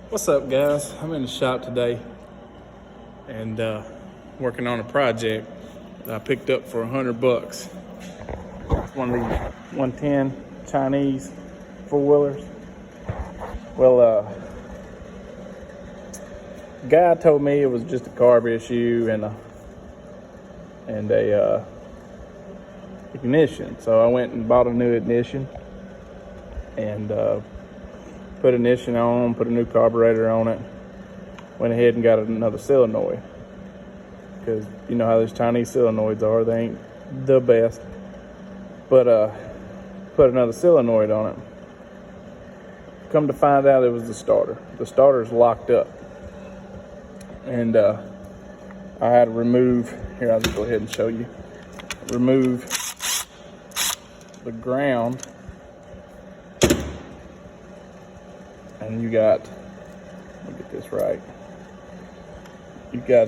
What's up, guys? I'm in the shop today and working on a project that I picked up for $100. It's one of these 110 Chinese four-wheelers. Well, guy told me it was just a carb issue and a ignition. So I went and bought a new ignition and put ignition on, put a new carburetor on it, went ahead and got another solenoid. Because you know how those Chinese solenoids are, they ain't the best. But put another solenoid on it. Come to find out it was the starter. The starter's locked up. And I had to remove, here I'll just go ahead and show you. Remove the ground. And you got, let me get this right. You got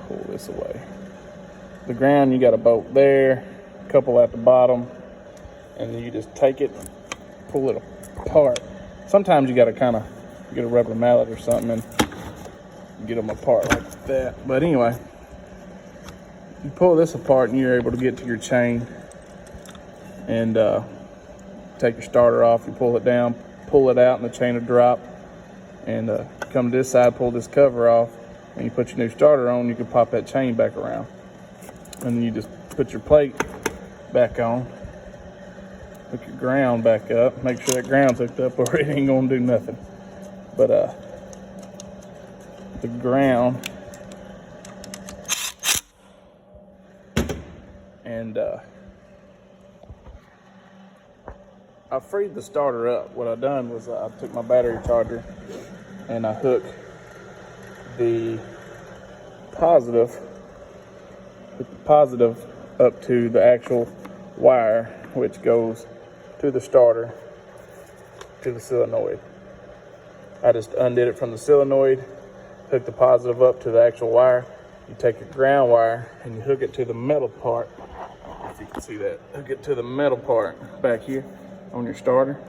pull this away. The ground, you got a bolt there, a couple at the bottom, and then you just take it, pull it apart. Sometimes you got to kind of get a rubber mallet or something and get them apart like that. But anyway, you pull this apart and you're able to get to your chain and take your starter off. You pull it down, pull it out, and the chain will drop. And come to this side, pull this cover off, and you put your new starter on. You can pop that chain back around, and then you just put your plate back on, hook your ground back up, make sure that ground's hooked up, or it ain't gonna do nothing. But the ground and I freed the starter up. What I done was I took my battery charger and I hooked the positive up to the actual wire, which goes to the starter, to the solenoid. I just undid it from the solenoid, hooked the positive up to the actual wire. You take your ground wire and you hook it to the metal part. If you can see that, hook it to the metal part back here on your starter.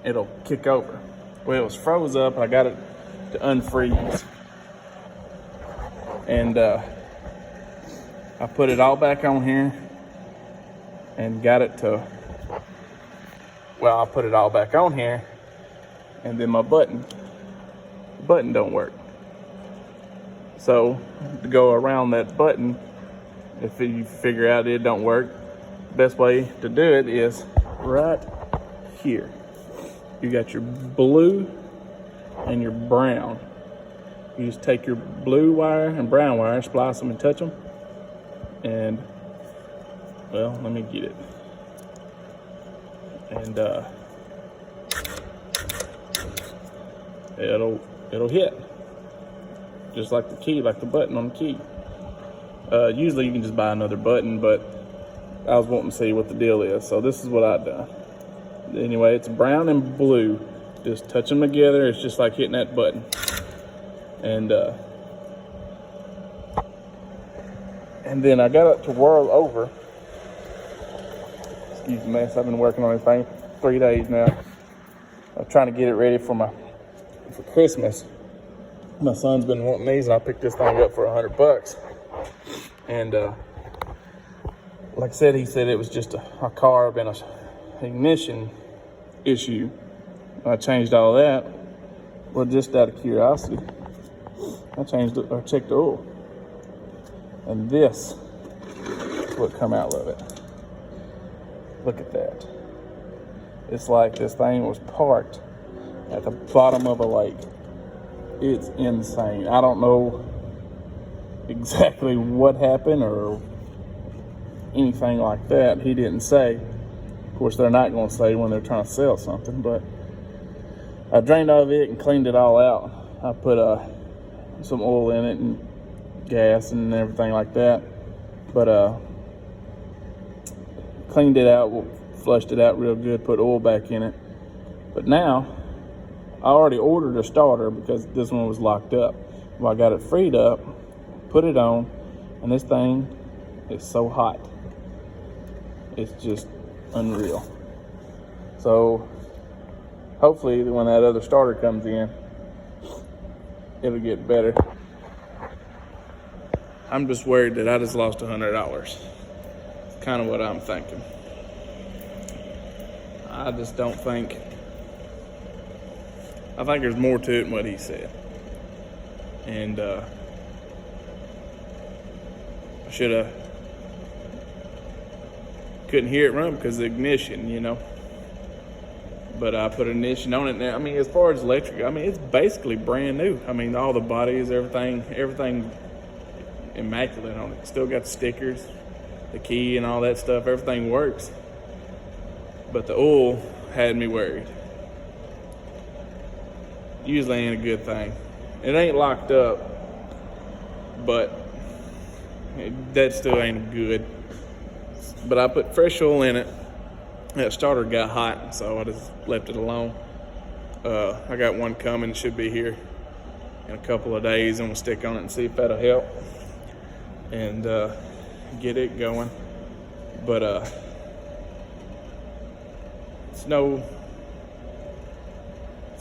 It'll kick over. Well, it was froze up. I got it to unfreeze, and I put it all back on here and got it to, well, I put it all back on here, and then my button don't work. So to go around that button, if you figure out it don't work, best way to do it is right here. You got your blue and your brown. You just take your blue wire and brown wire, splice them and touch them, and well, let me get it. And it'll hit just like the key, like the button on the key. Usually you can just buy another button, but I was wanting to see what the deal is, so this is what I've done. Anyway, it's brown and blue. Just touch them together. It's just like hitting that button. And then I got it to whirl over. Excuse the mess. I've been working on this thing 3 days now. I'm trying to get it ready for Christmas. My son's been wanting these, and I picked this thing up for $100. And like I said, he said it was just a carb and a ignition issue. I changed all that. Well, just out of curiosity, I changed it, or checked the oil, and this is what come out of it. Look at that. It's like this thing was parked at the bottom of a lake. It's insane. I don't know exactly what happened or anything like that. He didn't say. Of course, they're not going to say when they're trying to sell something, but I drained all of it and cleaned it all out. I put some oil in it and gas and everything like that, but cleaned it out, flushed it out real good, put oil back in it. But now I already ordered a starter because this one was locked up. Well, I got it freed up, put it on, and this thing is so hot. It's just unreal. So hopefully when that other starter comes in, it'll get better. I'm just worried that I just lost $100. Kind of what I'm thinking. I just don't think, I think there's more to it than what he said. And I should have, couldn't hear it run because of the ignition, you know. But I put an ignition on it now. I mean, as far as electric, I mean, it's basically brand new. I mean, all the bodies, everything immaculate on it. Still got the stickers, the key and all that stuff. Everything works. But the oil had me worried. Usually ain't a good thing. It ain't locked up, but that still ain't good. But I put fresh oil in it. That starter got hot, so I just left it alone. I got one coming, should be here in a couple of days. I'm gonna stick on it and see if that'll help and get it going. But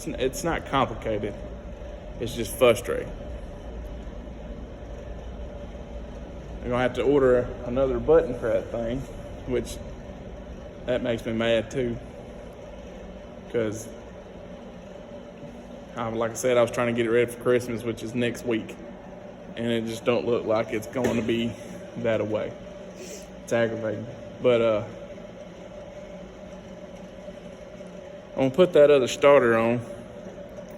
it's not complicated. It's just frustrating. I'm gonna have to order another button for that thing, which that makes me mad too. Because, like I said, I was trying to get it ready for Christmas, which is next week, and it just don't look like it's going to be that away. It's aggravating. But I'm gonna put that other starter on,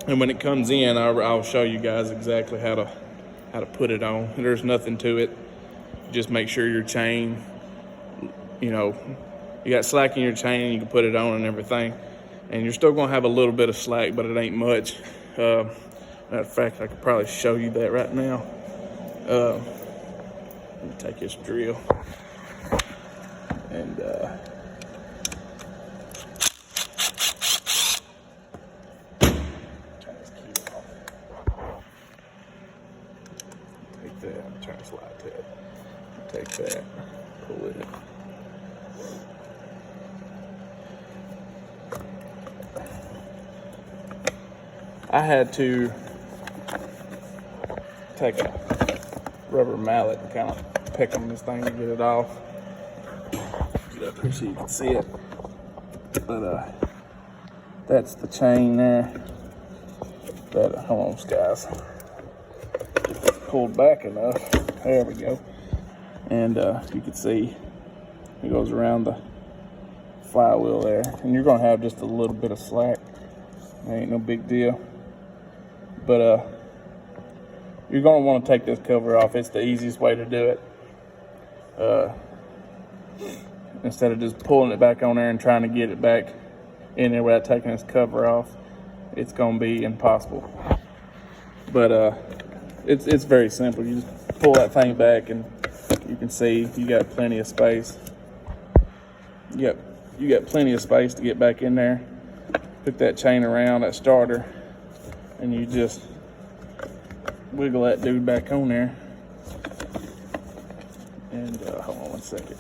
and when it comes in, I'll show you guys exactly how to put it on. There's nothing to it. Just make sure your chain, you know, you got slack in your chain, and you can put it on and everything. And you're still gonna have a little bit of slack, but it ain't much. Matter of fact, I could probably show you that right now. Let me take this drill and turn this key off. Take that, I'm trying to slide to it. Take that, pull it in. I had to take a rubber mallet and kind of pick on this thing to get it off. Get up here so you can see it. But that's the chain there. That, hold on guys. It's pulled back enough. There we go. And you can see it goes around the flywheel there. And you're gonna have just a little bit of slack. Ain't no big deal. But you're gonna want to take this cover off. It's the easiest way to do it. Instead of just pulling it back on there and trying to get it back in there without taking this cover off, it's gonna be impossible. But it's very simple. You just pull that thing back and you can see you got plenty of space. You got plenty of space to get back in there. Put that chain around that starter, and you just wiggle that dude back on there. And hold on one second.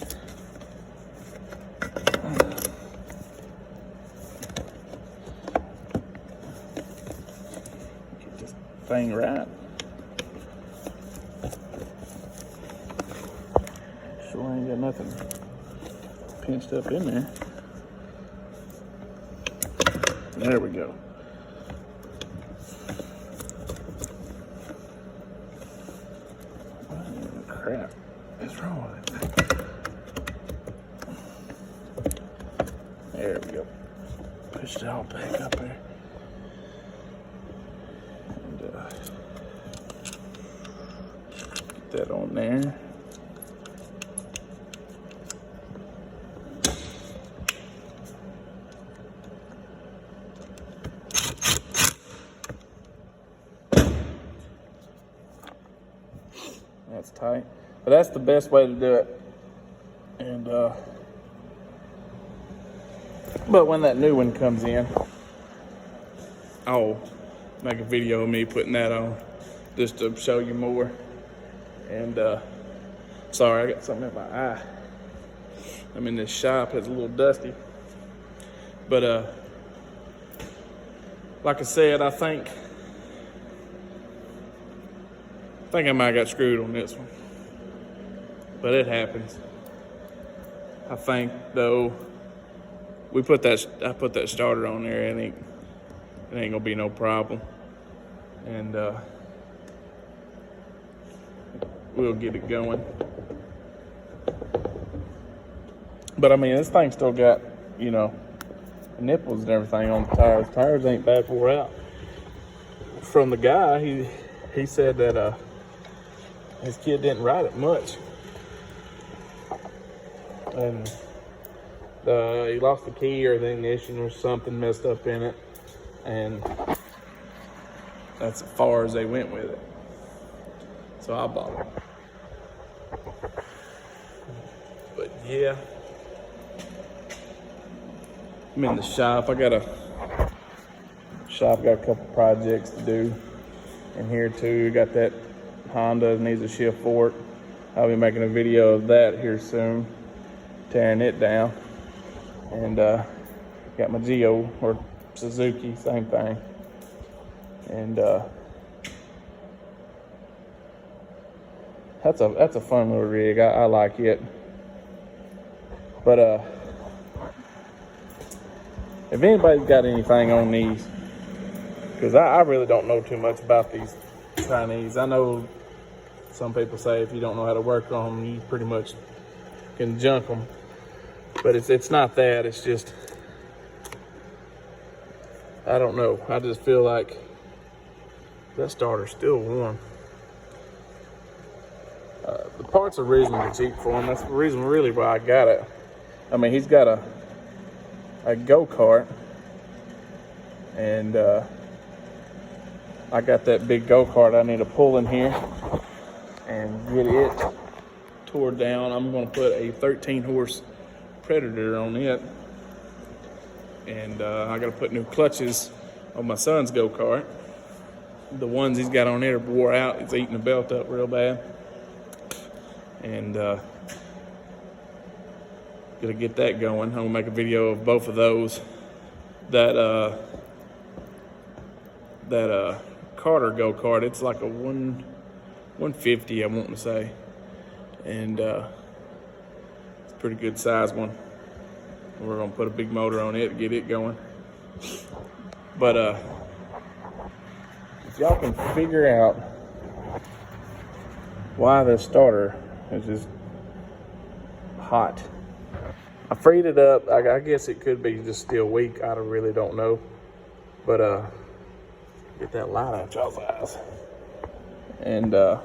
Get this thing right. Sure ain't got nothing pinched up in there. There we go. What crap is wrong with it? There we go. Push it all back up there. And get that on there. That's tight, but that's the best way to do it. And but when that new one comes in, I'll make a video of me putting that on just to show you more. And sorry, I got something in my eye. I'm in this shop, it's a little dusty, But like I said, I think I might have got screwed on this one, but it happens. I think though, I put that starter on there, and it ain't gonna be no problem, and we'll get it going. But I mean, this thing still got, you know, nipples and everything on the tires. Tires ain't bad wore out. From the guy, he said that his kid didn't ride it much, and he lost the key or the ignition or something messed up in it, and that's as far as they went with it. So I bought it. But yeah, I'm in the shop. I got a couple projects to do in here too. Got that Honda needs a shift fork. I'll be making a video of that here soon, tearing it down. And got my Geo or Suzuki, same thing. And that's a fun little rig. I like it. But if anybody's got anything on these, because I really don't know too much about these Chinese. I know some people say if you don't know how to work on them, you pretty much can junk them. But it's not that. It's just, I don't know. I just feel like that starter's still warm. The parts are reasonably cheap for him. That's the reason really why I got it. I mean, he's got a go-kart, and I got that big go-kart I need to pull in here and get it tore down. I'm going to put a 13-horse Predator on it, and I got to put new clutches on my son's go-kart. The ones he's got on there wore out. It's eating the belt up real bad, and gonna get that going. I'm gonna make a video of both of those. That Carter go-kart, it's like a 150, I want to say, and it's a pretty good size one. We're gonna put a big motor on it to get it going. But if y'all can figure out why this starter is just hot. I freed it up. I guess it could be just still weak. I really don't know. But get that light out y'all's eyes. And if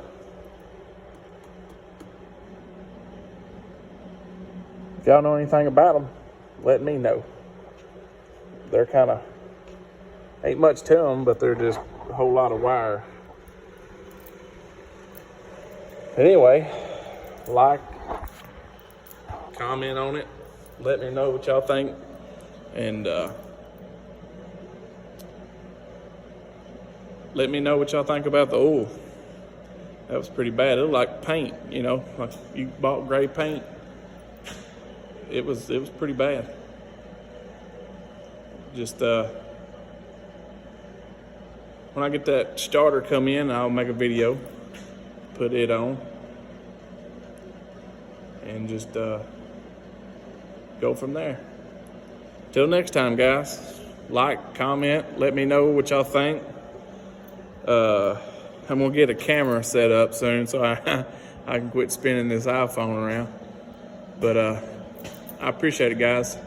y'all know anything about them, let me know. They're kind of, ain't much to them, but they're just a whole lot of wire. But anyway, like, comment on it. Let me know what y'all think, and let me know what y'all think about the oil. That was pretty bad. It looked like paint, you know, like you bought gray paint. It was pretty bad. Just when I get that starter come in, I'll make a video, put it on, and just go from there. Till next time, guys. Like, comment, let me know what y'all think. I'm gonna get a camera set up soon so I can quit spinning this iPhone around. But I appreciate it, guys.